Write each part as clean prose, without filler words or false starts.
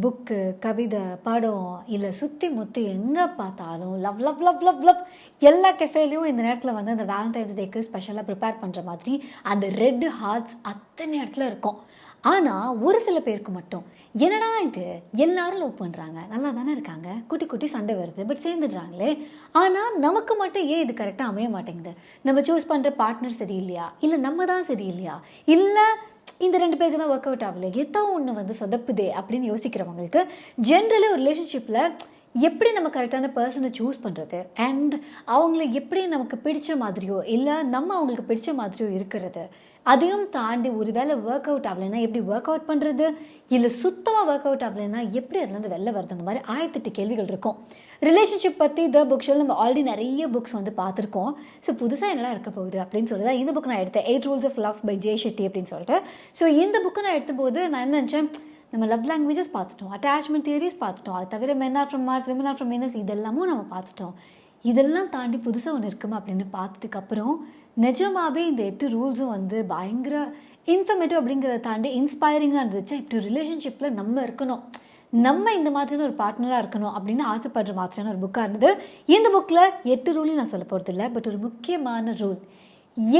Book, கவிதை, படம் இல்லை சுற்றி முற்றி எங்கே பார்த்தாலும் love love love love love. எல்லா கெஃபேலையும் இந்த நேரத்தில் வந்து அந்த வேலண்டைன்ஸ் டேக்கு ஸ்பெஷலாக ப்ரிப்பேர் பண்ணுற மாதிரி அந்த ரெட் ஹார்ட்ஸ் அத்தனை இடத்துல இருக்கும். ஆனால் ஒரு சில பேருக்கு மட்டும் என்னடா இது, எல்லாரும் லவ் பண்ணுறாங்க, நல்லா தானே இருக்காங்க, குட்டி குட்டி சண்டை வருது, பட் சேர்ந்துடுறாங்களே, ஆனால் நமக்கு மட்டும் ஏன் இது கரெக்டாக அமைய மாட்டேங்குது? நம்ம சூஸ் பண்ணுற பார்ட்னர் சரியில்லையா, இல்லை நம்ம தான் சரியில்லையா, இல்லை இந்த ரெண்டு பேருக்கு தான் ஒர்க் அவுட் ஆகலை, ஏதோ ஒன்று வந்து சொதப்புதே அப்படின்னு யோசிக்கிறவங்களுக்கு ஜென்ரலி ஒரு ரிலேஷன்ஷிப்பில் எப்படி நம்ம கரெக்டான பர்சனை சூஸ் பண்ணுறது அண்ட் அவங்கள எப்படி நமக்கு பிடிச்ச மாதிரியோ இல்லை நம்ம அவங்களுக்கு பிடிச்ச மாதிரியோ இருக்கிறது, அதையும் தாண்டி ஒரு வேளை ஒர்க் அவுட் ஆகலைன்னா எப்படி ஒர்க் அவுட் பண்ணுறது, இல்லை சுத்தமாக ஒர்க் அவுட் ஆகலைன்னா எப்படி அதுலேருந்து வெளில வருது, அந்த மாதிரி 1008 கேள்விகள் இருக்கும். ரிலேஷன்ஷிப் பற்றி த புக் ஷோவில் நம்ம ஆல்ரெடி நிறைய புக்ஸ் வந்து பார்த்துருக்கோம். ஸோ புதுசாக என்னடா இருக்க போகுது அப்படின்னு சொல்லி தான் இந்த புக் நான் எடுத்தேன், 8 Rules of Love by J Shetty அப்படின்னு சொல்லிட்டு. ஸோ இந்த புக்கை நான் எடுத்தபோது நான் என்ன நினச்சேன், நம்ம லவ் லாங்குவேஜஸ் பார்த்துட்டோம், அட்டாச்மெண்ட் தியரிஸ் பார்த்துட்டோம், அது தவிர men are from Mars, women are from Venus, இதெல்லாமும் நம்ம பார்த்துட்டோம். இதெல்லாம் தாண்டி புதுசாக ஒன்று இருக்குமா அப்படின்னு பார்த்ததுக்கப்புறம் நிஜமாகவே இந்த 8 ரூல்ஸும் வந்து பயங்கர இன்ஃபர்மேட்டிவ் அப்படிங்கிறத தாண்டி இன்ஸ்பைரிங்காக இருந்துச்சு. இப்படி ரிலேஷன்ஷிப்பில் நம்ம இருக்கணும், நம்ம இந்த மாதிரியான ஒரு பார்ட்னராக இருக்கணும் அப்படின்னு ஆசைப்படுற மாதிரியான ஒரு புக்காக இருந்தது. இந்த புக்கில் 8 ரூலையும் நான் சொல்ல போகிறது இல்லை, பட் ஒரு முக்கியமான ரூல்,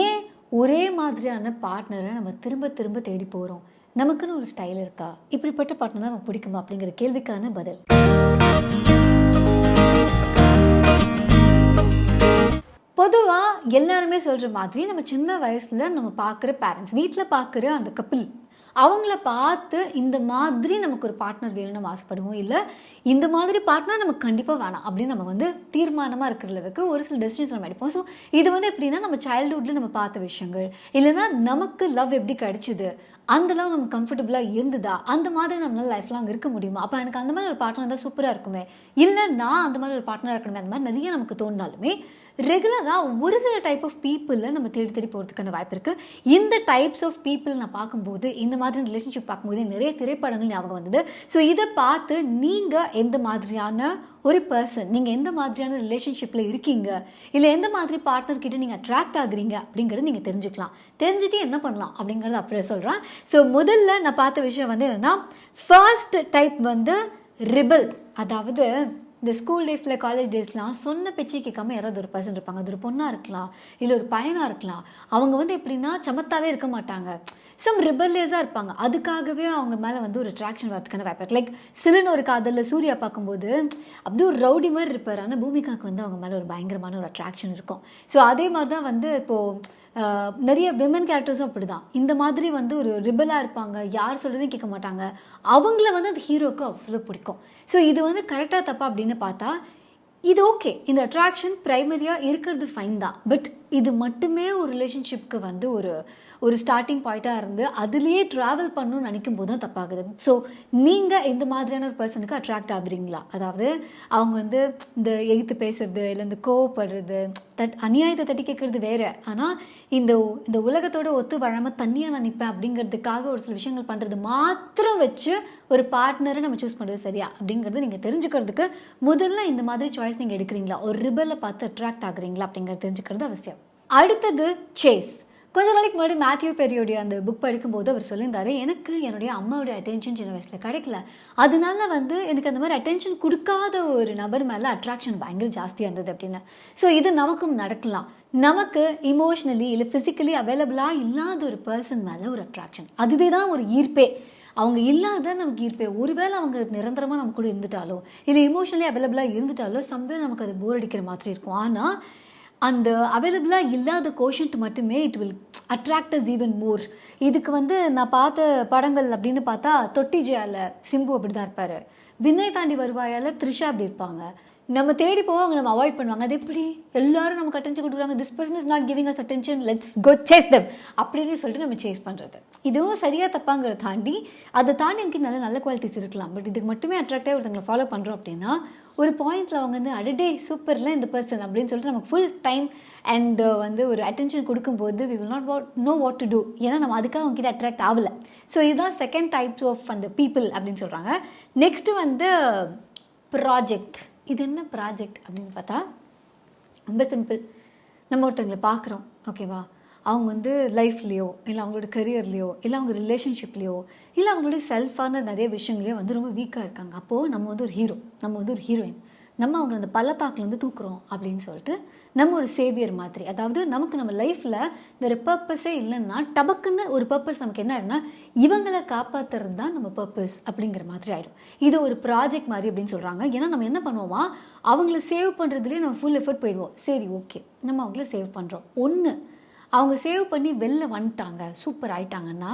ஏன் ஒரே மாதிரியான பார்ட்னரை நம்ம திரும்ப திரும்ப தேடி போகிறோம், நமக்குன்னு ஒரு ஸ்டைல் இருக்கா, இப்படிப்பட்ட பார்ட்னர் நமக்கு பிடிக்குமா அப்படிங்கிற கேள்விக்கான பதில். பொதுவாக எல்லாருமே சொல்கிற மாதிரி நம்ம சின்ன வயசில் நம்ம பார்க்குற பேரண்ட்ஸ், வீட்டில் பார்க்குற அந்த கப்பிள், அவங்கள பார்த்து இந்த மாதிரி நமக்கு ஒரு பார்ட்னர் வேணும்னு நம்ம ஆசைப்படுவோம், இல்லை இந்த மாதிரி பார்ட்னர் நமக்கு கண்டிப்பாக வேணாம் அப்படின்னு நம்ம வந்து தீர்மானமாக இருக்கிற அளவுக்கு ஒரு சில டெசிஷன்ஸ் நம்ம எடுப்போம். ஸோ இது வந்து எப்படின்னா நம்ம சைல்டுஹுட்டில் நம்ம பார்த்த விஷயங்கள், இல்லைன்னா நமக்கு லவ் எப்படி கிடைச்சிது, அந்த லவ் நமக்கு கம்ஃபர்டபுளாக இருந்ததா, அந்த மாதிரி நம்மளால் லைஃப் லாங் இருக்க முடியுமா, அப்போ எனக்கு அந்த மாதிரி ஒரு பார்ட்னர் தான் சூப்பராக இருக்குமே, இல்லை நான் அந்த மாதிரி ஒரு பார்ட்னராக இருக்கணுமே, அந்த மாதிரி நிறைய நமக்கு தோணினாலுமே ரெகுலராக ஒரு சில டைப் ஆஃப் பீப்புளில் நம்ம தேடி தேடி போகிறதுக்கான வாய்ப்பு இருக்குது. இந்த டைப்ஸ் ஆஃப் பீப்புள் நான் பார்க்கும்போது, இந்த மாதிரி ரிலேஷன்ஷிப் பார்க்கும்போது நிறைய திரைப்படங்கள் ஞாபகம் வந்தது. ஸோ இதை பார்த்து நீங்கள் எந்த மாதிரியான ஒரு பர்சன், நீங்கள் எந்த மாதிரியான ரிலேஷன்ஷிப்பில் இருக்கீங்க, இல்லை எந்த மாதிரி பார்ட்னர்கிட்ட நீங்கள் அட்ராக்ட் ஆகுறீங்க அப்படிங்கிறது நீங்கள் தெரிஞ்சுக்கலாம். தெரிஞ்சுட்டு என்ன பண்ணலாம் அப்படிங்கிறது அப்படியே சொல்கிறேன். ஸோ முதல்ல நான் பார்த்த விஷயம் வந்து என்னென்னா, ஃபர்ஸ்ட் டைப் வந்து ரிபல். அதாவது இந்த ஸ்கூல் டேஸில் காலேஜ் டேஸ்லாம் சொன்ன பேச்சை கேட்காம யாராவது ஒரு பர்சன் இருப்பாங்க. அது ஒரு பொண்ணாக இருக்கலாம், இல்லை ஒரு பையனாக இருக்கலாம். அவங்க வந்து எப்படின்னா சமத்தாவே இருக்க மாட்டாங்க, சம் ரிபல்லியஸாக இருப்பாங்க. அதுக்காகவே அவங்க மேலே வந்து ஒரு அட்ராக்ஷன் வரதுக்கான வாய்ப்பு இருக்குது. லைக் சிலன்னு ஒரு காதலில் சூர்யா பார்க்கும்போது அப்படியே ஒரு ரவுடி மாதிரி இருப்பார், ஆனால் பூமிகாவுக்கு வந்து அவங்க மேலே ஒரு பயங்கரமான ஒரு அட்ராக்ஷன் இருக்கும். ஸோ அதே மாதிரி தான் வந்து இப்போது நிறைய விமன் கேரக்டர்ஸும் அப்படி தான். இந்த மாதிரி வந்து ஒரு ரிபலாக இருப்பாங்க, யார் சொல்கிறதையும் கேட்க மாட்டாங்க, அவங்கள வந்து அந்த ஹீரோவுக்கு அவ்வளோ பிடிக்கும். ஸோ இது வந்து கரெக்டாக தப்பா அப்படின்னு பார்த்தா இது ஓகே, இந்த அட்ராக்ஷன் ப்ரைமரியாக இருக்கிறது ஃபைன் தான். பட் இது மட்டுமே ஒரு ரிலேஷன்ஷிப்க்கு வந்து ஒரு ஸ்டார்டிங் பாயிண்ட்டாக இருந்து அதுலேயே ட்ராவல் பண்ணணும்னு நினைக்கும் போது தான் தப்பாகுது. ஸோ நீங்கள் இந்த மாதிரியான ஒரு பர்சனுக்கு அட்ராக்ட் ஆகுறீங்களா, அதாவது அவங்க வந்து இந்த எதிர்த்து பேசுறது, இல்லை இந்த கோவப்படுறது, அநியாயத்தை தட்டி கேட்கறது வேறு, ஆனால் இந்த உலகத்தோட ஒத்து வழாமல் தண்ணியாக நான் நிற்பேன் அப்படிங்கிறதுக்காக ஒரு சில விஷயங்கள் பண்ணுறது மாத்திரம் வச்சு ஒரு பார்ட்னரை நம்ம சூஸ் பண்ணுறது சரியா அப்படிங்கிறது நீங்கள் தெரிஞ்சுக்கிறதுக்கு முதல்ல இந்த மாதிரி சாய்ஸ் நீங்கள் எடுக்கிறீங்களா, ஒரு ரிபலை பார்த்து அட்ராக்ட் ஆகுறீங்களா அப்படிங்கிறது தெரிஞ்சுக்கிறது அவசியம். அடுத்தது சேஸ். கொஞ்ச நாளைக்கு முன்னாடி மேத்யூ பெரியோடைய அந்த புக் படிக்கும்போது அவர் சொல்லியிருந்தாரு, எனக்கு என்னுடைய அம்மாவுடைய அட்டென்ஷன் சின்ன வயசில் கிடைக்கல, அதனால வந்து எனக்கு அந்த மாதிரி அட்டென்ஷன் கொடுக்காத ஒரு நபர் மேலே அட்ராக்ஷன் பயங்கர ஜாஸ்தியாக இருந்தது அப்படின்னு. ஸோ இது நமக்கும் நடக்கலாம். நமக்கு இமோஷ்னலி இல்லை ஃபிசிக்கலி அவைலபிளாக இல்லாத ஒரு பர்சன் மேலே ஒரு அட்ராக்ஷன், அதுவே தான் ஒரு ஈர்ப்பே. அவங்க இல்லாத நமக்கு ஈர்ப்பே. ஒருவேளை அவங்க நிரந்தரமாக நம்ம கூட இருந்துட்டாலோ, இல்லை இமோஷனலி அவைலபிளாக இருந்துட்டாலோ சம்வே நமக்கு அது போர் அடிக்கிற மாதிரி இருக்கும். ஆனால் அந்த அவைலபிளாக இல்லாத கோஷன்ட் மட்டுமே it will attract as even more. இதுக்கு வந்து நான் பார்த்த படங்கள் அப்படின்னு பார்த்தா தொட்டி ஜெயால சிம்பு அப்படி தான் இருப்பார், விண்ணை தாண்டி வருவாயால் த்ரிஷா அப்படி இருப்பாங்க. நம்ம தேடி போவோம், அவங்க நம்ம அவாய்ட் பண்ணுவாங்க. அது எப்படி எல்லாரும் நமக்கு அட்டென்ஷன் கொடுக்குறாங்க, this person is not giving us attention, let's go chase them அப்படின்னு சொல்லிட்டு நம்ம சேஸ் பண்ணுறது. இதுவும் சரியாக தப்பாங்கிறத தாண்டி அதை தாண்டி எனக்கு நல்ல குவாலிட்டிஸ் இருக்கலாம். பட் இதுக்கு மட்டுமே அட்ராக்டாக ஒருத்தங்களை ஃபாலோ பண்ணுறோம் அப்படின்னா ஒரு பாயிண்ட்டில் அவங்க வந்து அடடே சூப்பர்லாம் இந்த பர்சன் அப்படின்னு சொல்லிட்டு நமக்கு ஃபுல் டைம் அண்ட் வந்து ஒரு அட்டென்ஷன் கொடுக்கும்போது we will not know what to do, ஏன்னா நம்ம அதுக்காக அவங்க கிட்ட அட்ராக்ட் ஆகலை. ஸோ இதுதான் செகண்ட் டைப்ஸ் ஆஃப் அந்த பீப்புள் அப்படின்னு சொல்கிறாங்க. நெக்ஸ்ட்டு வந்து ப்ராஜெக்ட். இது என்ன ப்ராஜெக்ட் அப்படின்னு பார்த்தா ரொம்ப சிம்பிள். நம்ம ஒருத்தவங்களை பார்க்குறோம், ஓகேவா, அவங்க வந்து லைஃப்லேயோ இல்லை அவங்களோட கரியர்லேயோ இல்லை அவங்க ரிலேஷன்ஷிப்லேயோ இல்லை அவங்களுடைய செல்ஃபான நிறைய விஷயங்களையோ வந்து ரொம்ப வீக்காக இருக்காங்க. அப்போது நம்ம வந்து ஒரு ஹீரோ, நம்ம வந்து ஒரு ஹீரோயின், நம்ம அவங்கள அந்த பள்ளத்தாக்குலேருந்து தூக்குறோம் அப்படின்னு சொல்லிட்டு நம்ம ஒரு சேவியர் மாதிரி. அதாவது நமக்கு நம்ம லைஃப்பில் வேறு பர்பஸே இல்லைன்னா டபக்குன்னு ஒரு பர்பஸ் நமக்கு என்ன ஆகிடும்னா இவங்களை காப்பாற்றுறது தான் நம்ம பர்பஸ் அப்படிங்கிற மாதிரி ஆகிடும். இது ஒரு ப்ராஜெக்ட் மாதிரி அப்படின்னு சொல்கிறாங்க. ஏன்னா நம்ம என்ன பண்ணுவோமா, அவங்கள சேவ் பண்ணுறதுலேயே நம்ம ஃபுல் எஃபர்ட் போயிடுவோம். சரி ஓகே, நம்ம அவங்கள சேவ் பண்ணுறோம். ஒன்று அவங்க சேவ் பண்ணி வெளில வந்துட்டாங்க, சூப்பர் ஆயிட்டாங்கன்னா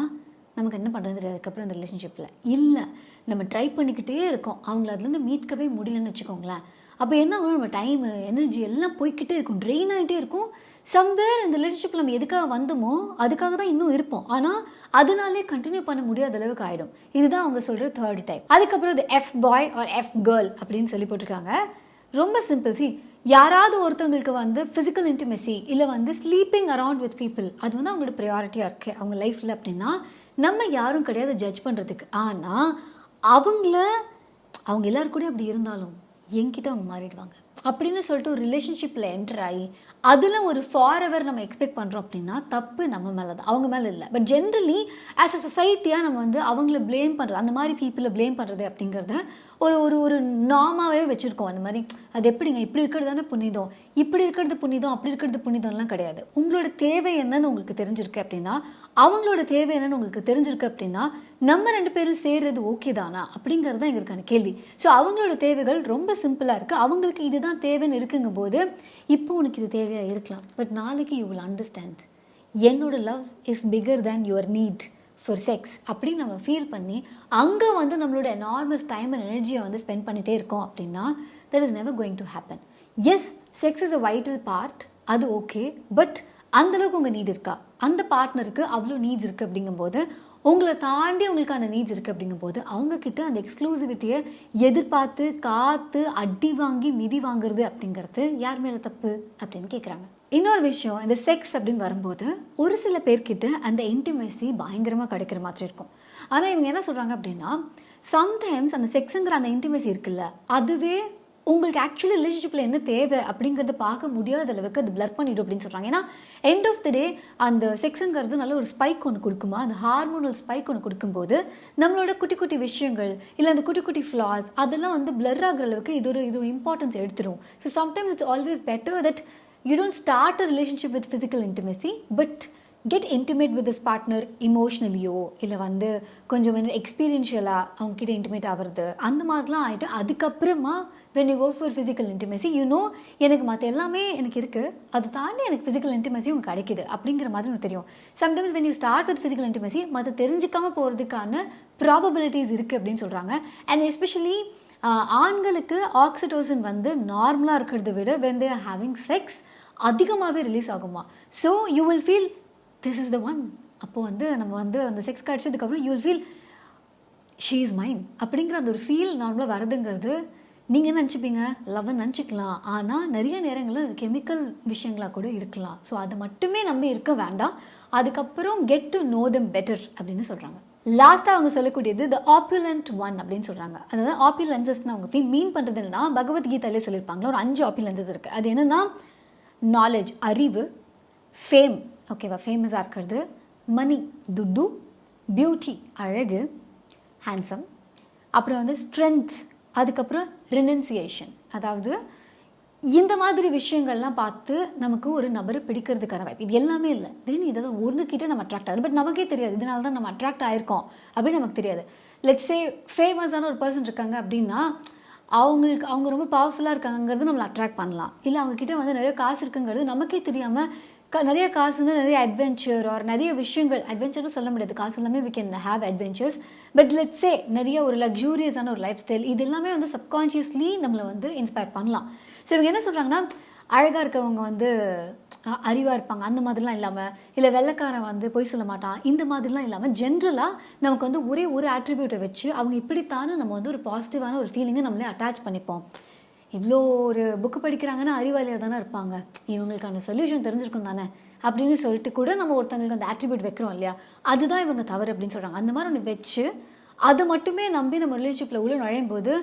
நமக்கு என்ன பண்ணுறது தெரியாது அதுக்கப்புறம் இந்த ரிலேஷன்ஷிப்பில். இல்லை, நம்ம ட்ரை பண்ணிக்கிட்டே இருக்கோம், அவங்கள அதுலேருந்து மீட்கவே முடியலன்னு வச்சுக்கோங்களேன். அப்போ என்ன ஆகும், நம்ம டைமு எனர்ஜி எல்லாம் போய்கிட்டே இருக்கும், ட்ரெயின் ஆகிட்டே இருக்கும். சம்வேர் இந்த ரிலேஷன்ஷிப்பில் நம்ம எதுக்காக வந்தோமோ அதுக்காக தான் இன்னும் இருப்போம், ஆனால் அதனாலே கண்டினியூ பண்ண முடியாத அளவுக்கு ஆகிடும். இதுதான் அவங்க சொல்கிற தேர்ட் டைப். அதுக்கப்புறம் இது F boy or F girl அப்படின்னு சொல்லி போட்டிருக்காங்க. ரொம்ப சிம்பிள். யாராவது ஒருத்தவங்களுக்கு வந்து ஃபிசிக்கல் இன்டிமெசி இல்லை வந்து ஸ்லீப்பிங் அரவுண்ட் வித் பீப்புள் அது வந்து அவங்களோட ப்ரையாரிட்டியாக இருக்குது அவங்க லைஃப்பில் அப்படின்னா நம்ம யாரும் கிடையாது ஜட்ஜ் பண்ணுறதுக்கு. ஆனால் அவங்க எல்லாரும் கூட அப்படி இருந்தாலும் என்கிட்ட அவங்க மாறிடுவாங்க அப்படின்னு சொல்லிட்டு ஒரு ரிலேஷன்ஷிப்பில் என்டர் ஆகி அதில் ஒரு ஃபார் எவர் நம்ம எக்ஸ்பெக்ட் பண்ணுறோம் அப்படின்னா தப்பு நம்ம மேலே தான், அவங்க மேலே இல்லை. பட் ஜென்ரலி ஆஸ் அ சொசைட்டியாக நம்ம வந்து அவங்கள ப்ளேம் பண்ணுறது, அந்த மாதிரி பீப்புளை ப்ளேம் பண்ணுறது அப்படிங்கிறத ஒரு ஒரு ஒரு நார்மாவே வச்சுருக்கோம். அந்த மாதிரி அது எப்படிங்க இப்படி இருக்கிறது தானே புனிதம், இப்படி இருக்கிறது புனிதம், அப்படி இருக்கிறது புனிதம்லாம் கிடையாது. உங்களோட தேவை என்னன்னு உங்களுக்கு தெரிஞ்சிருக்கு அப்படின்னா, அவங்களோட தேவை என்னன்னு உங்களுக்கு தெரிஞ்சிருக்கு அப்படின்னா நம்ம ரெண்டு பேரும் சேர்றது ஓகே தானா அப்படிங்கிறது தான் எங்களுக்கான கேள்வி. ஸோ அவங்களோட தேவைகள் ரொம்ப சிம்பிளாக இருக்குது, அவங்களுக்கு இதுதான் தேவைன்னு இருக்குங்கும் போது இப்போ உனக்கு இது தேவையாக இருக்கலாம், பட் நாளைக்கு யூ வில் அண்டர்ஸ்டாண்ட் என்னோட love is bigger than your need for sex அப்படின்னு நம்ம ஃபீல் பண்ணி அங்கே வந்து நம்மளோட எனார்மஸ் டைம் அண்ட் எனர்ஜியை வந்து ஸ்பெண்ட் பண்ணிகிட்டே இருக்கோம் அப்படின்னா that is never going to happen. Yes, sex is a vital part, அது ஓகே, பட் அந்தளவுக்கு உங்கள் நீட் இருக்கா, அந்த பார்ட்னருக்கு அவ்வளோ நீட்ஸ் இருக்குது அப்படிங்கும்போது உங்களை தாண்டி உங்களுக்கான நீட்ஸ் இருக்குது அப்படிங்கும்போது அவங்கக்கிட்ட அந்த எக்ஸ்க்ளூசிவிட்டியை எதிர்பார்த்து காத்து அடி வாங்கி மிதி வாங்குறது அப்படிங்கிறது யார் மேலே தப்பு அப்படின்னு கேட்குறாங்க. இன்னொரு விஷயம், இந்த செக்ஸ் அப்படின்னு வரும்போது ஒரு சில பேர்கிட்ட அந்த இன்டிமெசி பயங்கரமாக கிடைக்கிற மாதிரி இருக்கும். ஆனால் இவங்க என்ன சொல்கிறாங்க அப்படின்னா சம்டைம்ஸ் அந்த செக்ஸுங்கிற அந்த இன்டிமெசி இருக்குல்ல அதுவே உங்களுக்கு ஆக்சுவலி ரிலேஷன்ஷிப்பில் என்ன தேவை அப்படிங்கிறத பார்க்க முடியாத அளவுக்கு அது பிளர் பண்ணிடும் அப்படின்னு சொல்கிறாங்க. ஏன்னா எண்ட் ஆஃப் தி டே அந்த செக்ஸுங்கிறது நல்ல ஒரு ஸ்பைக் ஒன்று கொடுக்குமா, அந்த ஹார்மோனல் ஸ்பைக் ஒன்று கொடுக்கும்போது நம்மளோட குட்டி குட்டி விஷயங்கள் இல்லை அந்த குட்டி குட்டி ஃப்ளாஸ் அதெல்லாம் வந்து பிளர் ஆகிற அளவுக்கு இது ஒரு இம்பார்ட்டன்ஸ் எடுத்துடும். So sometimes it's always better that you don't start a relationship with physical intimacy but get intimate with this partner இமோஷ்னலியோ இல்லை வந்து கொஞ்சம் எக்ஸ்பீரியன்ஷியலாக அவங்ககிட்ட இன்டிமேட் ஆகிறது அந்த மாதிரிலாம் ஆகிட்டு அதுக்கப்புறமா when you go for physical intimacy you know எனக்கு மற்ற எல்லாமே எனக்கு இருக்குது, அது தாண்டி எனக்கு ஃபிசிக்கல் இன்டிமெசி உங்களுக்கு கிடைக்கிது அப்படிங்கிற மாதிரி எனக்கு தெரியும். Sometimes when you start with physical intimacy மற்ற தெரிஞ்சிக்காமல் போகிறதுக்கான ப்ராபபிலிட்டிஸ் இருக்குது அப்படின்னு சொல்கிறாங்க. அண்ட் எஸ்பெஷலி ஆண்களுக்கு ஆக்சிடோசின் வந்து நார்மலாக இருக்கிறத விட when they are having sex அதிகமாகவே ரிலீஸ் ஆகுமா. So you will feel this is the one. அப்போது வந்து நம்ம வந்து அந்த செக்ஸ் கிடச்சதுக்கப்புறம் you will feel she is mind அப்படிங்கிற அந்த ஒரு ஃபீல் நார்மலாக வருதுங்கிறது நீங்கள் நினச்சிப்பீங்க லவ்வை நினச்சிக்கலாம், ஆனால் நிறைய நேரங்களில் அது கெமிக்கல் விஷயங்களாக கூட இருக்கலாம். ஸோ அதை மட்டுமே நம்பி இருக்க வேண்டாம், அதுக்கப்புறம் get to know them better அப்படின்னு சொல்கிறாங்க. லாஸ்ட்டாக அவங்க சொல்லக்கூடியது த ஆப்புலண்ட் ஒன் அப்படின்னு சொல்கிறாங்க. அதாவது ஆப்புலன்சஸ்ன்னு அவங்க மீன் பண்ணுறது என்னன்னா பகவத்கீதையிலே சொல்லியிருப்பாங்களா ஒரு 5 ஆப்புலன்சஸ் இருக்குது. அது என்னென்னா நாலேஜ் அறிவு, ஃபேம் ஓகேவா ஃபேமஸாக இருக்கிறது, மணி துட்டு, பியூட்டி அழகு ஹேண்ட்ஸம், அப்புறம் வந்து ஸ்ட்ரென்த், அதுக்கப்புறம் ரினன்சியேஷன். அதாவது இந்த மாதிரி விஷயங்கள்லாம் பார்த்து நமக்கு ஒரு நபரை பிடிக்கிறதுக்கான வாய்ப்பு இது எல்லாமே இல்லை. திடீர்னு இதெல்லாம் ஒன்றுக்கிட்ட நம்ம அட்ராக்ட் ஆகுது, பட் நமக்கே தெரியாது இதனால தான் நம்ம அட்ராக்ட் ஆகிருக்கோம் அப்படின்னு நமக்கு தெரியாது. லெட்ஸ் சே ஃபேமஸான ஒரு பர்சன் இருக்காங்க அப்படின்னா அவங்க ரொம்ப பவர்ஃபுல்லாக இருக்காங்கிறது நம்மளை அட்ராக்ட் பண்ணலாம். இல்லை அவங்கக்கிட்ட வந்து நிறைய காசு இருக்குங்கிறது நமக்கே தெரியாமல் நிறைய காசுன்னு நிறைய அட்வென்ச்சர் ஆர் நிறைய விஷயங்கள் அட்வென்ச்சர்னு சொல்ல முடியாது, காசு எல்லாமே we can have adventures, but let's say நிறைய ஒரு லக்ஸூரியஸான ஒரு லைஃப் ஸ்டைல் இது எல்லாமே வந்து சப்கான்ஷியஸ்லி நம்மளை வந்து இன்ஸ்பயர் பண்ணலாம். ஸோ இவங்க என்ன சொல்கிறாங்கன்னா அழகாக இருக்கவங்க வந்து அறிவாக இருப்பாங்க அந்த மாதிரிலாம் இல்லாமல், இல்லை வெள்ளைக்காரன் வந்து பொய் சொல்ல மாட்டான் இந்த மாதிரிலாம் இல்லாமல் ஜென்ரலாக நமக்கு வந்து ஒரே ஒரு ஆட்ரிபியூட்டை வச்சு அவங்க இப்படித்தானே நம்ம வந்து ஒரு பாசிட்டிவான ஒரு ஃபீலிங்கை நம்மளே அட்டாச் பண்ணிப்போம். இவ்வளோ ஒரு புக்கு படிக்கிறாங்கன்னா அறிவாளியாக தானே இருப்பாங்க, இவங்களுக்கான சொல்யூஷன் தெரிஞ்சிருக்கும் தானே அப்படின்னு சொல்லிட்டு கூட நம்ம ஒருத்தவங்களுக்கு அந்த ஆட்ரிபியூட் வைக்கிறோம் இல்லையா, அதுதான் இவங்க தவறு அப்படின்னு சொல்கிறாங்க. அந்த மாதிரி ஒன்று வச்சு அதை மட்டுமே நம்பி நம்ம ரிலேஷன்ஷிப்பில் உள்ள நுழையும் போது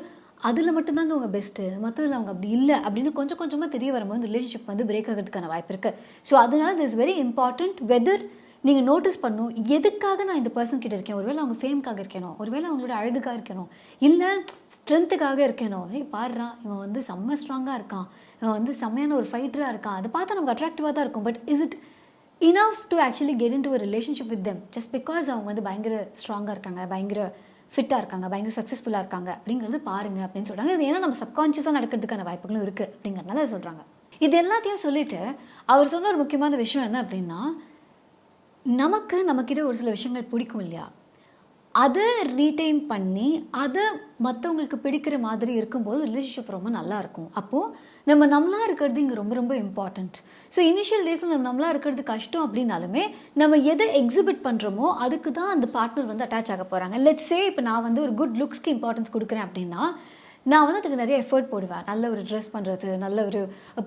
அதில் மட்டும்தாங்க அவங்க பெஸ்ட்டு, மற்றதில் அவங்க அப்படி இல்லை அப்படின்னு கொஞ்சம் கொஞ்சமாக தெரிய வரும்போது ரிலேஷன்ஷிப் வந்து பிரேக் ஆகிறதுக்கான வாய்ப்பு இருக்குது. ஸோ அதனால திஸ் வெரி இம்பார்ட்டண்ட் வெதர் நீங்கள் நோட்டீஸ் பண்ணணும், எதுக்காக நான் இந்த பர்சன் கிட்ட இருக்கேன். ஒருவேளை அவங்க ஃபேம்காக இருக்கணும், ஒருவேளை அவங்களோட அழகுக்காக இருக்கணும், இல்லை ஸ்ட்ரென்த்துக்காக இருக்கணும். பாடுறான் இவன் வந்து செம்ம ஸ்ட்ராங்காக இருக்கான், இவன் வந்து செம்மையான ஒரு ஃபைட்டராக இருக்கான், அதை பார்த்தா நமக்கு அட்ராக்டிவாக தான் இருக்கும். But is it enough to actually get in to a relationship with them just because அவங்க வந்து பயங்கர ஸ்ட்ராங்காக இருக்காங்க, பயங்கர ஃபிட்டாக இருக்காங்க, பயங்கர சக்ஸஸ்ஃபுல்லாக இருக்காங்க அப்படிங்கிறது பாருங்கள் அப்படின்னு சொல்கிறாங்க. இது ஏன்னா நம்ம சப்கான்ஷியஸாக நடக்கிறதுக்கான வாய்ப்புகளும் இருக்குது அப்படிங்கிறதுனால அதை சொல்கிறாங்க. இது எல்லாத்தையும் சொல்லிவிட்டு அவர் சொன்ன ஒரு முக்கியமான விஷயம் என்ன அப்படின்னா, நம்மக்கிட்ட ஒரு சில விஷயங்கள் பிடிக்கும் இல்லையா, அதை ரீட்டைன் பண்ணி அதை மற்றவங்களுக்கு பிடிக்கிற மாதிரி இருக்கும்போது ரிலேஷன்ஷிப் ரொம்ப நல்லாயிருக்கும். அப்போது நம்மளாக இருக்கிறது இங்கே ரொம்ப ரொம்ப இம்பார்ட்டண்ட். ஸோ இனிஷியல் டேஸில் நம்மளாக இருக்கிறது கஷ்டம் அப்படின்னாலுமே நம்ம எதை எக்ஸிபிட் பண்ணுறோமோ அதுக்கு தான் அந்த பார்ட்னர் வந்து அட்டாச் ஆக போகிறாங்க. லெட்ஸே இப்போ நான் வந்து ஒரு குட் லுக்ஸ்க்கு இம்பார்ட்டன்ஸ் கொடுக்குறேன் அப்படின்னா நான் வந்து அதுக்கு நிறைய எஃபர்ட் போடுவேன். நல்ல ஒரு ட்ரெஸ் பண்ணுறது, நல்ல ஒரு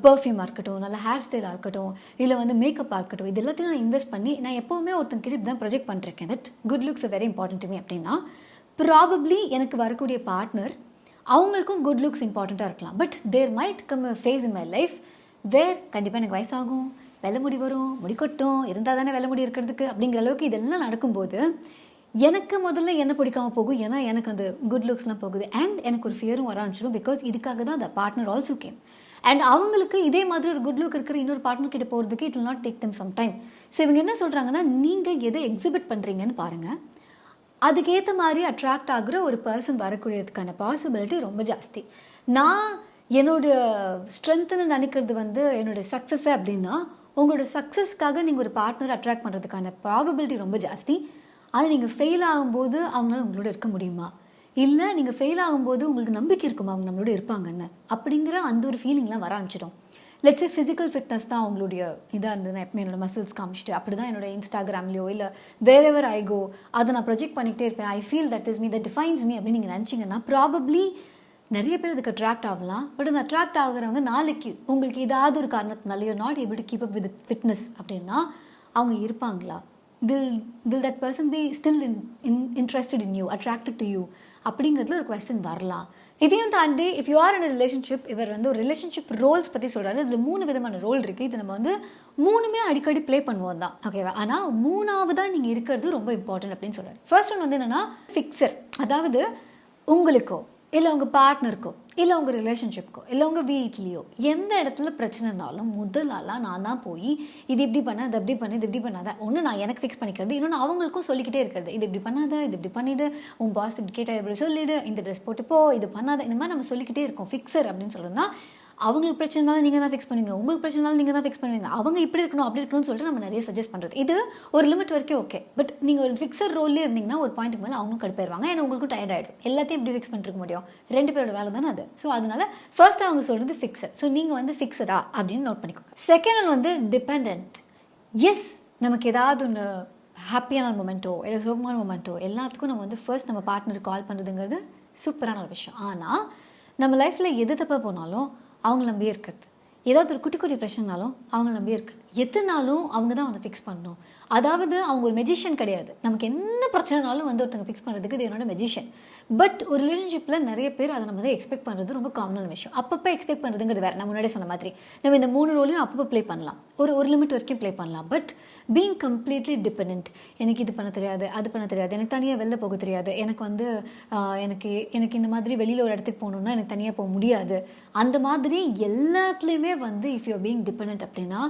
பெர்ஃப்யூமாக இருக்கட்டும், நல்ல ஹேர் ஸ்டைலாக இருக்கட்டும், இல்லை வந்து மேக்கப்பாக இருக்கட்டும், இது எல்லாத்தையும் நான் இன்வெஸ்ட் பண்ணி நான் எப்போவுமே ஒருத்தங்கிட்ட இப்படி தான் ப்ரொஜெக்ட் பண்ணிருக்கேன். That good looks very important to me அப்படின்னா ப்ராபப்ளி எனக்கு வரக்கூடிய பார்ட்னர் அவங்களுக்கும் குட் லுக்ஸ் இம்பார்ட்டண்ட்டாக இருக்கலாம். But there might come a phase in my life where கண்டிப்பாக எனக்கு வயசாகும், வெள்ளை முடி வரும், முடி கொட்டும், இருந்தால் தானே வெள்ளை முடி இருக்கிறதுக்கு அப்படிங்கிற அளவுக்கு இதெல்லாம் நடக்கும்போது எனக்கு முதல்ல என்ன பிடிக்காமல் போகும். ஏன்னா எனக்கு அந்த குட் லுக்ஸ்லாம் போகுது அண்ட் எனக்கு ஒரு ஃபியரும் வர ஆரம்பிச்சிடும். பிகாஸ் இதுக்காக தான் அந்த பார்ட்னர் ஆல்சோ கேம். அண்ட் அவங்களுக்கு இதே மாதிரி ஒரு குட் லுக் இருக்கிற இன்னொரு பார்ட்னர் கிட்ட போகிறதுக்கு it will not take them some time. So இவங்க என்ன சொல்கிறாங்கன்னா, நீங்கள் எதை எக்ஸிபிட் பண்ணுறீங்கன்னு பாருங்கள், அதுக்கேற்ற மாதிரி அட்ராக்ட் ஆகுற ஒரு பர்சன் வரக்கூடியதுக்கான பாசிபிலிட்டி ரொம்ப ஜாஸ்தி. நான் என்னோடய ஸ்ட்ரென்த்துன்னு நினைக்கிறது வந்து என்னோடய சக்ஸஸை அப்படின்னா, உங்களோட சக்ஸஸ்க்காக நீங்கள் ஒரு பார்ட்னர் அட்ராக்ட் பண்ணுறதுக்கான ப்ராபபிலிட்டி ரொம்ப ஜாஸ்தி. ஆனால் நீங்கள் ஃபெயில் ஆகும்போது அவங்களால உங்களோட இருக்க முடியுமா, இல்லை நீங்கள் ஃபெயில் ஆகும்போது உங்களுக்கு நம்பிக்கை இருக்குமா அவங்க நம்மளோட இருப்பாங்கன்னு அப்படிங்கிற அந்த ஒரு ஃபீலிங்லாம் வர ஆரம்பிச்சிடும். லெட்ஸே ஃபிசிக்கல் ஃபிட்னஸ் தான் அவங்களுடைய இதாக இருந்தது. நான் எப்பவுமே என்னோட மசில்ஸ் காமிச்சிட்டு அப்படி தான் என்னோட இன்ஸ்டாகிராம்லையோ இல்லை வேர் எவர் ஐ கோ அதை நான் ப்ரொஜெக்ட் பண்ணிகிட்டே இருப்பேன். I feel that is me, that defines me அப்படின்னு நீங்கள் நினச்சிங்கன்னா ப்ராபப்ளி நிறைய பேர் அதுக்கு அட்ராக்ட் ஆகலாம். பட் அந்த அட்ராக்ட் ஆகுறவங்க நாளைக்கு உங்களுக்கு ஏதாவது ஒரு காரணத்தினால you not able to keep up with fitness அப்படின்னா அவங்க இருப்பாங்களா? will that person be still interested in you, attracted to you அப்படிங்கிறதுல ஒரு கொஸ்டின் வரலாம். இதையும் தாண்டி if you are in relationship, இவர் வந்து ஒரு ரிலேஷன்ஷிப் ரோல்ஸ் பற்றி சொல்கிறாரு. இதில் 3 விதமான ரோல் இருக்குது. இது நம்ம வந்து 3மே அடிக்கடி ப்ளே பண்ணுவோம் தான், ஓகேவா? ஆனால் 3ஆவதாக நீங்கள் இருக்கிறது ரொம்ப இம்பார்ட்டன்ட் அப்படின்னு சொல்கிறாரு. ஃபர்ஸ்ட் ஒன் வந்து என்னென்னா ஃபிக்ஸர். அதாவது உங்களுக்கோ இல்லை உங்கள் பார்ட்னருக்கோ இல்லை உங்கள் ரிலேஷன்ஷிப்க்கோ இல்லை உங்கள் வீட்லேயோ எந்த இடத்துல பிரச்சனைனாலும் முதல் ஆளாக நான் தான் போய் இது இப்படி பண்ண, இது அப்படி பண்ண, இது இப்படி பண்ணாத. ஒன்று நான் எனக்கு ஃபிக்ஸ் பண்ணிக்கிறது, இன்னொன்று அவங்களுக்கும் சொல்லிக்கிட்டே இருக்கிறது. இது இப்படி பண்ணாத, இது இப்படி பண்ணிவிடு, உன் பாஸ் இப்படி கேட்டால் இப்படி சொல்லிவிடு, இந்த ட்ரெஸ் போட்டு போ, இது பண்ணாத, இந்த மாதிரி நம்ம சொல்லிக்கிட்டே இருக்கோம். ஃபிக்ஸர் அப்படின்னு சொல்கிறதுனா அவங்களுக்கு பிரச்சனைனாலும் நீங்கள் தான் ஃபிக்ஸ் பண்ணுவீங்க, உங்களுக்கு பிரச்சனைனாலும் நீங்கள் தான் ஃபிக்ஸ் பண்ணுவீங்க, அவங்க இப்படி இருக்கணும் அப்படி இருக்கணும்னு சொல்லிட்டு நம்ம நிறைய சஜஸ்ட் பண்ணுறது. இது ஒரு லிமிட் வரைக்கும் ஓகே. பட் நீங்கள் ஒரு ஃபிக்ஸர் ரோல்லே இருந்தீங்கன்னா ஒரு பாயிண்ட்டுக்கு மேலே அவங்களும் கடுப்பாயிருவாங்க, ஏன்னா உங்களுக்கும் டயர்ட் ஆகிடும். எல்லாத்தையும் இப்படி ஃபிக்ஸ் பண்ணிருக்க முடியும், 2 பேரோட வேலை தானே அது. ஸோ அதனால ஃபர்ஸ்ட் அவங்க சொல்கிறது ஃபிக்ஸர். ஸோ நீங்கள் வந்து ஃபிக்ஸரா அப்படின்னு நோட் பண்ணிக்கோங்க. செகண்ட் ஒன் வந்து டிபெண்ட். எஸ், நமக்கு ஏதாவது ஒன்று ஹாப்பியான மொமெண்ட்டோ இல்லை சோகமான மொமெண்ட்டோ எல்லாத்துக்கும் நம்ம வந்து ஃபர்ஸ்ட் நம்ம பார்ட்னருக்கு கால் பண்ணுறதுங்கிறது சூப்பரான ஒரு விஷயம். ஆனால் நம்ம லைஃப்பில் எது தப்பாக போனாலும் அவங்கள நம்பியே இருக்கிறது. ஏதாவது ஒரு குட்டி குட்டி பிரச்சனைனாலும் அவங்கள நம்பியே இருக்கிறது. எதுனாலும் அவங்க தான் வந்து ஃபிக்ஸ் பண்ணணும். அதாவது அவங்க ஒரு மெஜிஷியன் கிடையாது. நமக்கு என்ன பிரச்சனைனாலும் வந்து ஒருத்தங்க ஃபிக்ஸ் பண்ணுறதுக்கு இது என்னோட மெஜிஷியன். பட் ஒரு ரிலேஷன்ஷிப்பில் நிறைய பேர் அதை நம்ம தான் எக்ஸ்பெக்ட் பண்ணுறது ரொம்ப காமனான விஷயம். அப்பப்போ எக்ஸ்பெக்ட் பண்ணுறதுங்கிறது வேறு. நான் முன்னாடியே சொன்ன மாதிரி நம்ம இந்த 3 ரோலையும் அப்பப்போ ப்ளே பண்ணலாம், ஒரு லிமிட் வரைக்கும் ப்ளே பண்ணலாம். பட் பீங் கம்ப்ளீட்லி டிபெண்ட், எனக்கு இது பண்ண தெரியாது, அது பண்ண தெரியாது, எனக்கு தனியாக வெளில போக தெரியாது, எனக்கு வந்து எனக்கு இந்த மாதிரி வெளியில் ஒரு இடத்துக்கு போகணுன்னா எனக்கு தனியாக போக முடியாது, அந்த மாதிரி எல்லாத்துலேயுமே வந்து இஃப் யூ பீங் டிபெண்ட் அப்படின்னா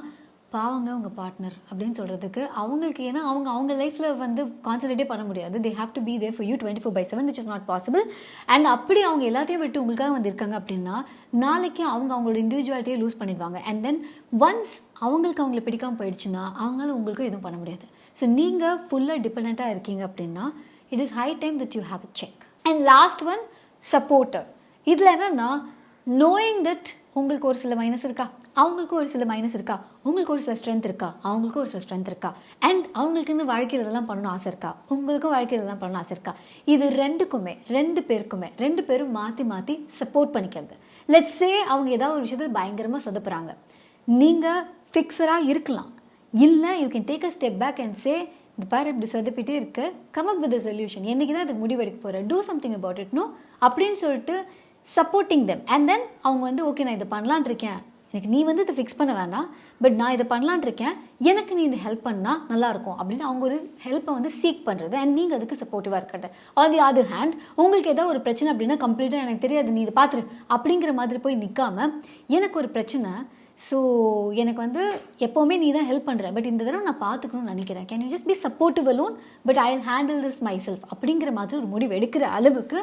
பாவங்க உங்கள் பார்ட்னர் அப்படின்னு சொல்கிறதுக்கு அவங்களுக்கு. ஏன்னா அவங்க லைஃப்பில் வந்து கான்சன்ட்ரேட்டே பண்ண முடியாது. They have to be there for you 24/7 which is not possible. And அப்படி அவங்க எல்லாத்தையும் விட்டு உங்களுக்காக வந்து இருக்காங்க அப்படின்னா நாளைக்கு அவங்களோட இண்டிவிஜுவாலிட்டியை லூஸ் பண்ணிடுவாங்க. அண்ட் தென் ஒன்ஸ் அவங்களை பிடிக்காமல் போயிடுச்சுன்னா அவங்களால உங்களுக்கும் எதுவும் பண்ண முடியாது. ஸோ நீங்கள் ஃபுல்லாக டிபெண்ட்டாக இருக்கீங்க அப்படின்னா it is high time that you have a check. And last one supporter. இதில் என்னன்னா நோயிங் தட் உங்களுக்கு ஒரு சில மைனஸ் இருக்கா, அவங்களுக்கும் ஒரு சில மைனஸ் இருக்கா, உங்களுக்கு ஒரு சில ஸ்ட்ரென்த் இருக்கா, அவங்களுக்கும் ஒரு சில ஸ்ட்ரென்த் இருக்கா, அண்ட் அவங்களுக்குன்னு வாழ்க்கையில் இதெல்லாம் பண்ணணும் ஆசை இருக்கா, உங்களுக்கும் வாழ்க்கையில் இதெல்லாம் பண்ணணும் ஆசை இருக்கா. இது 2 பேரும் மாற்றி சப்போர்ட் பண்ணிக்கிறது. லெட்ஸ் சே அவங்க ஏதாவது ஒரு விஷயத்தை பயங்கரமாக சொதப்புறாங்க, நீங்கள் ஃபிக்ஸராக இருக்கலாம். இல்லை you can take a step back and say இந்த பாரு இப்படி சொதப்பிட்டே இருக்கு, come up with a solution, என்றைக்கு தான் இதுக்கு முடிவெடுக்க போகிறேன், do something about it no அப்படின்னு சொல்லிட்டு சப்போர்ட்டிங் தெம் அண்ட் தென் அவங்க வந்து ஓகே நான் இதை பண்ணலான் இருக்கேன், எனக்கு நீ வந்து இதை ஃபிக்ஸ் பண்ண வேணாம், பட் நான் இதை பண்ணலான் இருக்கேன், எனக்கு நீ இதை ஹெல்ப் பண்ணால் நல்லாயிருக்கும் அப்படின்னு அவங்க ஒரு ஹெல்ப்பை வந்து சீக் பண்ணுறது அண்ட் நீங்கள் அதுக்கு சப்போர்ட்டிவாக இருக்கிறது. ஆன் தி அதர் ஹேண்ட் உங்களுக்கு ஏதாவது ஒரு பிரச்சனை அப்படின்னா கம்ப்ளீட்டாக எனக்கு தெரியாது நீ இதை பார்த்துரு அப்படிங்கிற மாதிரி போய் நிற்காம, எனக்கு ஒரு பிரச்சனை, ஸோ எனக்கு வந்து எப்போவுமே நீ தான் ஹெல்ப் பண்ணுற, பட் இந்த தடவை நான் பார்த்துக்கணும்னு நினைக்கிறேன், can you just be supportive alone, but I will handle this my self அப்படிங்கிற மாதிரி ஒரு முடிவு எடுக்கிற அளவுக்கு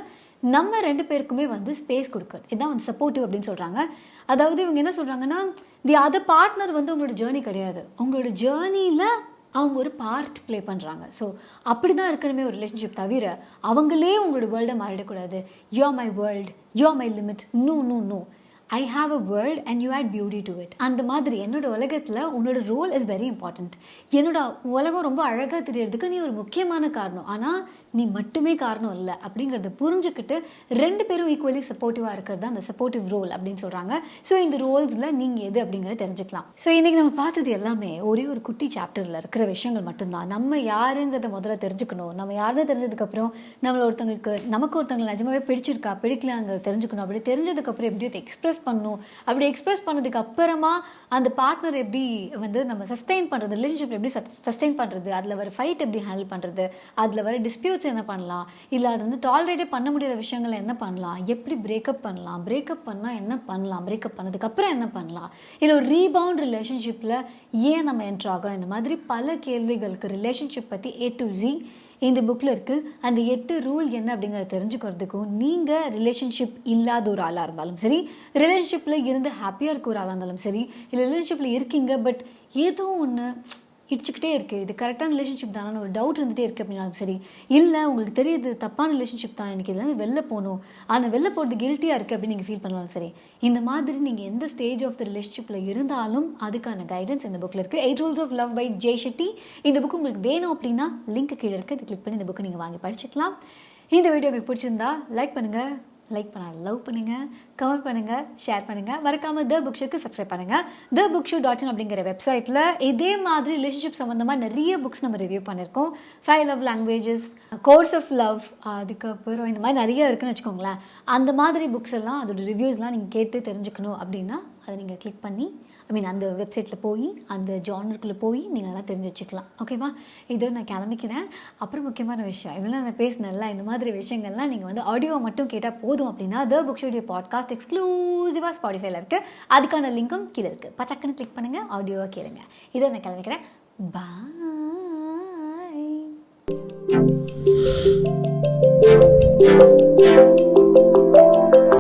நம்ம 2 பேருக்குமே வந்து ஸ்பேஸ் கொடுக்குறது. இதுதான் வந்து சப்போர்ட்டிவ் அப்படின்னு சொல்கிறாங்க. அதாவது இவங்க என்ன சொல்கிறாங்கன்னா, தி அதர் பார்ட்னர் வந்து உங்களோட ஜேர்னி கிடையாது, உங்களோட ஜேர்னியில் அவங்க ஒரு பார்ட் ப்ளே பண்ணுறாங்க. ஸோ அப்படி தான் இருக்கணுமே ஒரு ரிலேஷன்ஷிப், தவிர அவங்களே உங்களோட வேர்ல்டை மாறிடக்கூடாது. You are my world, you are my limit, no no no, I have a world and you add beauty to it. அந்த மாதிரி என்னோட உலகத்தில் உன்னோட ரோல் இஸ் வெரி இம்பார்ட்டண்ட். என்னோட உலகம் ரொம்ப அழகாக தெரியறதுக்கு நீ ஒரு முக்கியமான காரணம், ஆனால் நீ மட்டுமே காரணம் இல்லை அப்படிங்கிறத புரிஞ்சுக்கிட்டு 2 பேரும் ஈக்குவலி சப்போர்ட்டிவாக இருக்கிறது தான் அந்த சப்போர்ட்டிவ் ரோல் அப்படின்னு சொல்கிறாங்க. ஸோ இந்த ரோல்ஸில் நீங்கள் எது அப்படிங்கிறத தெரிஞ்சுக்கலாம். ஸோ இன்றைக்கி நம்ம பார்த்தது எல்லாமே ஒரே ஒரு குட்டி சாப்டரில் இருக்கிற விஷயங்கள் மட்டும்தான். நம்ம யாருங்கிறத முதல்ல தெரிஞ்சுக்கணும். நம்ம யாருன்னு தெரிஞ்சதுக்கப்புறம் நமக்கு ஒருத்தவங்களை நிஜமாவே பிடிச்சிருக்கா பிடிக்கலாங்கிறத தெரிஞ்சுக்கணும். அப்படி தெரிஞ்சதுக்கப்புறம் எப்படி அதை எக்ஸ்பிரஸ் பண்ணணும், அப்படி எக்ஸ்பிரஸ் பண்ணதுக்கு அப்புறமா அந்த பார்ட்னர் எப்படி வந்து நம்ம சஸ்டெயின் பண்ணுறது, ரிலேஷன்ஷிப் எப்படி சஸ்டெயின் பண்ணுறது, அதில் வர ஃபைட் எப்படி ஹேண்டில் பண்ணுறது, அதில் வர டிஸ்பியூட்ஸ் என்ன பண்ணலாம், இல்லை அது வந்து டாலரேட்டே பண்ண முடியாத விஷயங்கள் என்ன பண்ணலாம், எப்படி பிரேக்கப் பண்ணலாம், பிரேக்கப் பண்ணால் என்ன பண்ணலாம், பிரேக்கப் பண்ணதுக்கப்புறம் என்ன பண்ணலாம், இல்லை ஒரு ரீபவுண்ட் ரிலேஷன்ஷிப்பில் ஏன் நம்ம என்ட்ரு ஆகிறோம், இந்த மாதிரி பல கேள்விகளுக்கு ரிலேஷன்ஷிப் பற்றி A to Z இந்த புக்கில் இருக்குது. அந்த 8 ரூல் என்ன அப்படிங்கிறத தெரிஞ்சுக்கிறதுக்கும், நீங்கள் ரிலேஷன்ஷிப் இல்லாத ஒரு ஆளாக இருந்தாலும் சரி, ரிலேஷன்ஷிப்பில் இருந்து ஹாப்பியாக இருக்க ஒரு ஆளாக இருந்தாலும் சரி, இல்லை ரிலேஷன்ஷிப்பில் இருக்கீங்க பட் ஏதோ ஒன்று இடிச்சுக்கிட்டே இருக்குது, இது கரெக்டான ரிலேஷன்ஷிப் தானே ஒரு டவுட் இருந்துகிட்டே இருக்குது அப்படின்னாலும் சரி, இல்லை உங்களுக்கு தெரியுது தப்பான ரிலேஷன்ஷிப் தான், எனக்கு இதுலேருந்து வெளில போகணும், ஆனால் வெளில போகிறது கில்ட்டியாக இருக்குது அப்படின்னு நீங்கள் ஃபீல் பண்ணலாம் சரி, இந்த மாதிரி நீங்கள் எந்த ஸ்டேஜ் ஆஃப் த ரிலேஷன்ஷிப்பில் இருந்தாலும் அதுக்கான கைடன்ஸ் இந்த புக்கில் இருக்குது. 8 Rules of Love by Jay Shetty. இந்த புக்கு உங்களுக்கு வேணும் அப்படின்னா லிங்க் கீழே இருக்குது, இது கிளிக் பண்ணி இந்த புக்கை நீங்கள் வாங்கி படிச்சுக்கலாம். இந்த வீடியோ உங்களுக்கு பிடிச்சிருந்தா லைக் பண்ணுங்கள், லைக் பண்ண லவ் பண்ணுங்கள், கமெண்ட் பண்ணுங்கள், ஷேர் பண்ணுங்கள், மறக்காமல் த புக் ஷோக்கு சப்ஸ்கிரைப் பண்ணுங்கள். thebookshop.in அப்படிங்கிற வெப்சைட்டில் இதே மாதிரி ரிலேஷன்ஷிப் சம்மந்தமாக நிறைய புக்ஸ் நம்ம ரிவ்யூ பண்ணியிருக்கோம். 5 love languages, course of love, அதுக்கப்புறம் இந்த மாதிரி நிறைய இருக்குன்னு வச்சுக்கோங்களேன். அந்த மாதிரி புக்ஸ் எல்லாம் அதோட ரிவ்யூஸ்லாம் நீங்கள் கேட்டு தெரிஞ்சுக்கணும் அப்படின்னா அதை நீங்கள் கிளிக் பண்ணி அந்த வெப்சைட்டில் போய் அந்த ஜானருக்குள்ளே போய் நீங்கள் அதெல்லாம் தெரிஞ்சு வச்சுக்கலாம். ஓகேவா? இதோ நான் கிளம்பிக்கிறேன். அப்புறம் முக்கியமான விஷயம், இதெல்லாம் நான் பேசினேன்ல, இந்த மாதிரி விஷயங்கள்லாம் நீங்கள் வந்து ஆடியோ மட்டும் கேட்டால் போதும் அப்படின்னா த புக் ஷோடைய பாட்காஸ்ட் எக்ஸ்க்ளூசிவாக ஸ்பாட்டிஃபைல இருக்குது. அதுக்கான லிங்க்கும் கீழே இருக்குது, பச்சக்குன்னு கிளிக் பண்ணுங்கள், ஆடியோவாக கேளுங்க. இதோ நான் கிளம்பிக்கிறேன். பாய்.